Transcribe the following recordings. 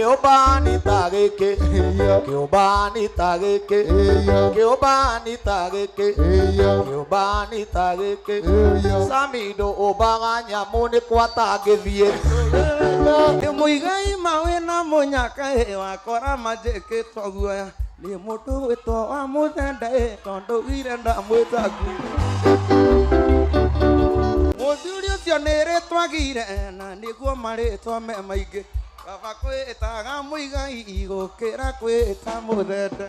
Kiobani tageke, Kiobani tageke, Kiobani tageke, Kiobani tageke. Samidoh obaganya mone kwatagithie. Muigai mawe na munyaka wakora majeke toguoya. Ni mutu wito wa muthende tondo ire ndamwitaku. Muthuri ucio nire twagire na niguo maritwa me maingi. Baba kwitaga Muigai igukira kwita muthende.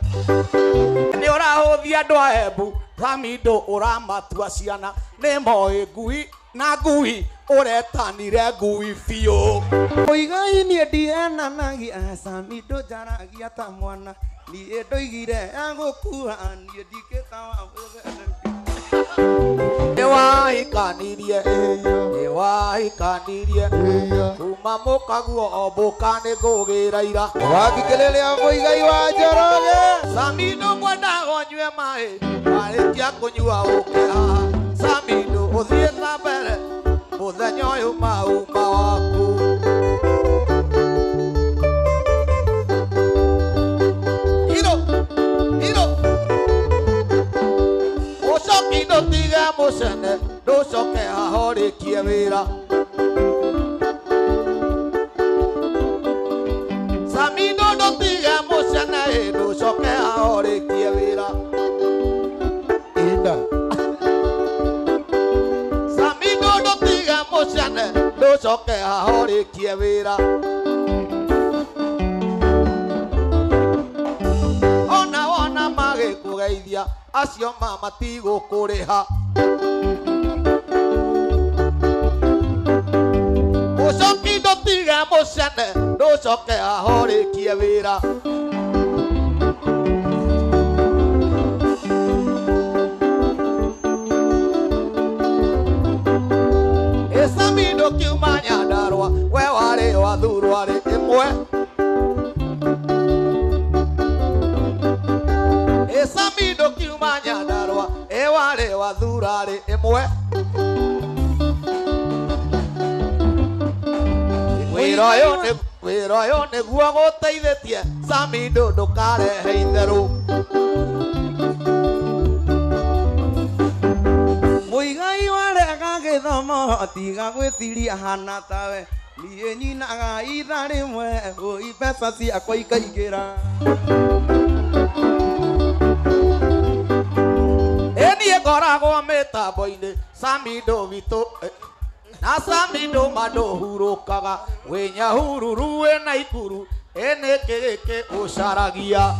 Ni urahuthia andu a Embu, Samidoh uramatua ciana ni moi ngui na ngui uretanire ngui biu. Muigai ni ndienanagia Samidoh jaragia ta mwana. Ni ndoigire agukua ni ndikita wa muthende. Ewahikanirie, ewahikanirie, kuma mukaguo obuka ni ngugira ira. Wathikiriria Muigai wa Njoroge. Samidoh mwendaga nyue mai, marikia kunyua uke haha. Samidoh uthie na mbere, muthenya uyu mauma waku. Ndotige mucene nducoke ahorikie wira. Samidoh ndotige mucene nducoke ahorikie wira. Inda Samidoh ndotige mucene nducoke ahorikie wira. Ona wona magikugeithia acio matigukuriha. Ucoki ndutige mucene nducoke ahorikie wira. Samidoh kiuma Nyandarua we wari wathurwo ri imwe. Samidoh kiuma Nyandarua wari wathura ri imwe. Wira uyu niguo guteithitie Samidoh ndukarehe itheru. Muigai warega githomo tiga gwithiria hana tawe. Nie nyinaga itha rimwe mbeca ciakwa ikaingira. Enie ngoragwo mitambo-ini Samidoh witu na Samidoh manduhurukaga winyahururu wina ikuru ene kigiki ucaragia.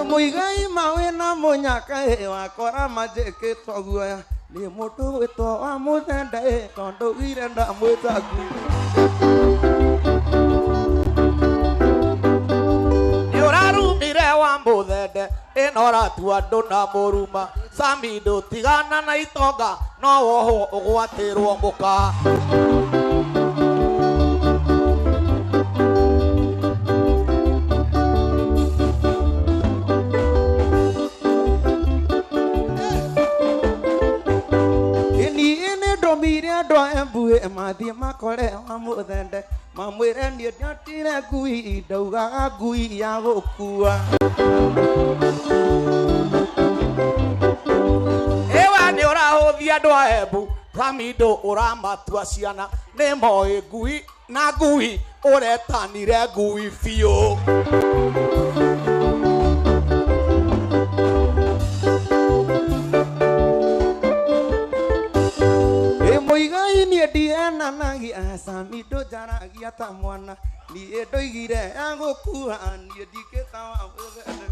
Muigai mawe na munyaka wakora majeke toguoya. Ni mutu wito wa muthende tondo ire ndamwitaku. Ni urarumire wa muthende ino ratua andu na muruma. Samidoh tigana na itonga no woho ugwatirwo muka. Andu a Embu mathie makore wa muthende mamwire nie ndiatire ngui ndaugaga ngui ya gukua. Ewa ni urahuthia andu a Embu, Samidoh uramatua ciana ni moi ngui na ngui uretanire ngui biu. Muigai ni ndienanagia Samidoh jaragia ta mwana. Ni ndoigire agukua ni ndikita wa muthende.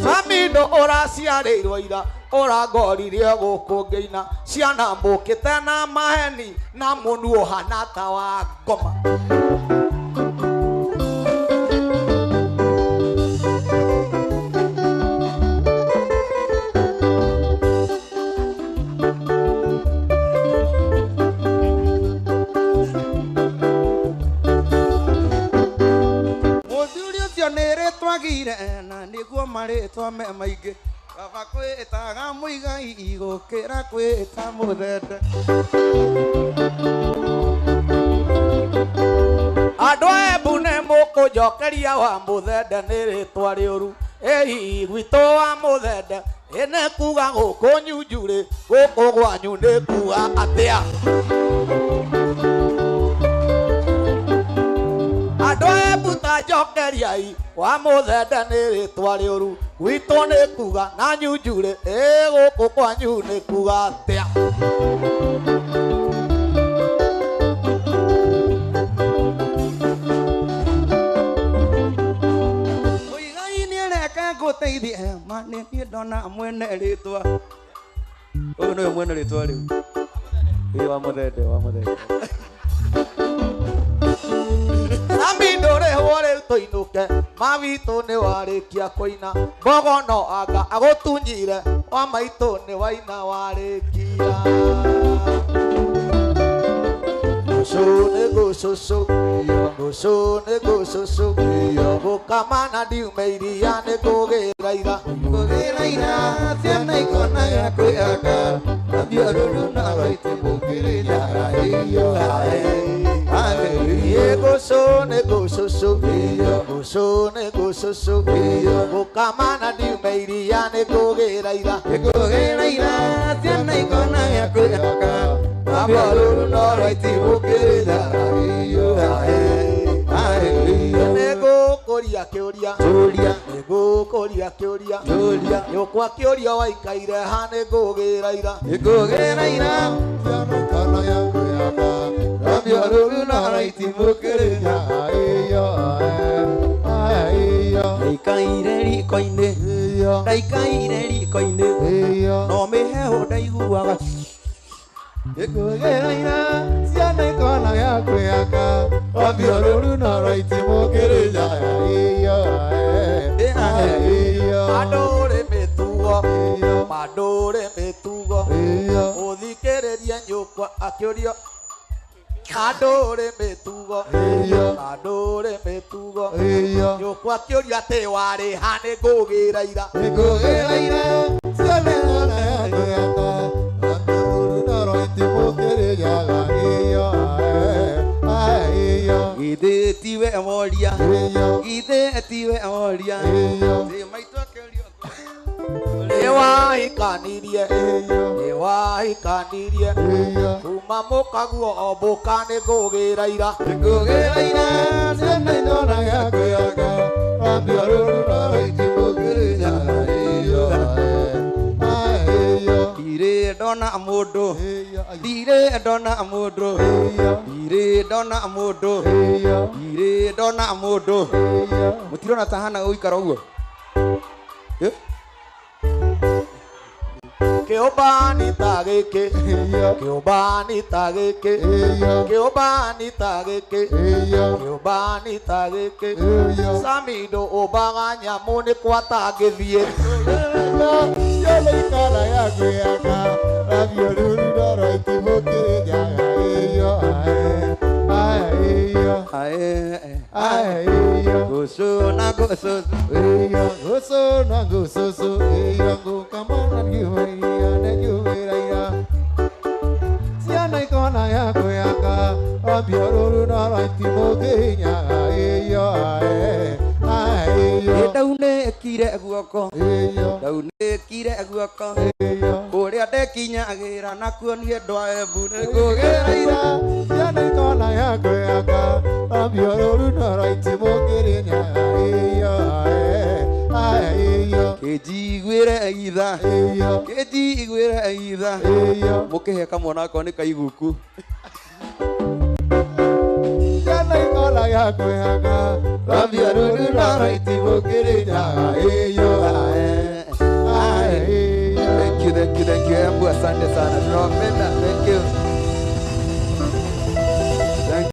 Samidoh uraciarirwo ira urangoririe guku ngeina ciana mukite na maheni na munuo hana ta wa ngoma. kwagire na niguo maritwa me maingi baba kwitaga Muigai igukira kwita muthende andũ a Embu nĩ mũkũnjokeria wa mũthende nĩ rĩtwa rĩũru ĩ gwitũ wa mũthende ĩnĩ kuga gũkũ nyunjurĩ gũkũ gwanyu nĩ kuga atĩa andũ a Embu ta njokeriai wa mũthende nĩ rĩtwa rĩũru gwitũ nĩ kuga na nyunjurĩ gũkũ kwanyu nĩ kuga atĩa guteithie mane ni ndona mwene ritwa uyu no mwene ritwa riu wa muthende Samidoh rĩhwo rĩu tũinũke mawitũ nĩ warĩkia kũina mbogo no anga agũtunyire wa maitũ nĩ waina warĩkia Gũcũ nĩ gũcũcũ gũkamana ndiume iria nĩ ngũgĩra ira ciana ikona ya kwĩhaka Njoroge na raiti mũkĩrĩria Gũcũ nĩ gũcũcũ gũkamana ndiume iria nĩ ngũgĩra ira ciana ikona ya kwĩhaka Njoroge na raiti mũkĩrĩria nĩngũkũria kĩũria nyũkwa kĩũria waikaire ha nĩngũgĩra ira ciana ikona ya kwĩhaka Njoroge na raiti mũkĩrĩria ndaikaire riko-inĩ no mĩhehu ndaiguaga ciana ikona ya kwĩhaka Njoroge na raiti mũkĩrĩria mandũrĩ mĩtugo ũthikĩrĩrie nyũkwa akĩũrio mandũrĩ mĩtugo nyũkwa akĩũrio atĩ warĩ ha nĩngũgĩra ira ciana ikona ya kwĩhaka Njoroge na raiti mũkĩrĩria githĩ tiwe moria nĩwahikanirie kuma mũkaguo o mbũka nĩngũgĩra ira ciana ikona ya kwĩhaka Njoroge na raiti mũkĩrĩria ndirĩ ndona mũndũ mũtirona tahana gũikara ũguo kĩũmbani ta gĩkĩ Samidoh ũmbaga nyamũ nĩ kwatangĩthiĩ ciana ikona ya kwĩhaka Njoroge na raiti mũkĩrĩria gũcũ na gũcũcũ gũkamana ndiume iria nĩ ngũgĩra ira ciana ikona ya kwĩhaka Njoroge na raiti mũkĩrĩria ndaunĩkire guoko ũrĩa ndekinyagĩra nakuo niĩ ndwa Embu nĩngũgĩra ira ciana ikona ya kwĩhaka Njoroge na raiti mũkĩrĩria kĩnjiguĩre itha mũkĩhe kamwana akwa nĩ kaiguku ciana ikona ya kwĩhaka Njoroge na raiti mũkĩrĩria Thank you Embu, asante sana tunawapenda, thank you.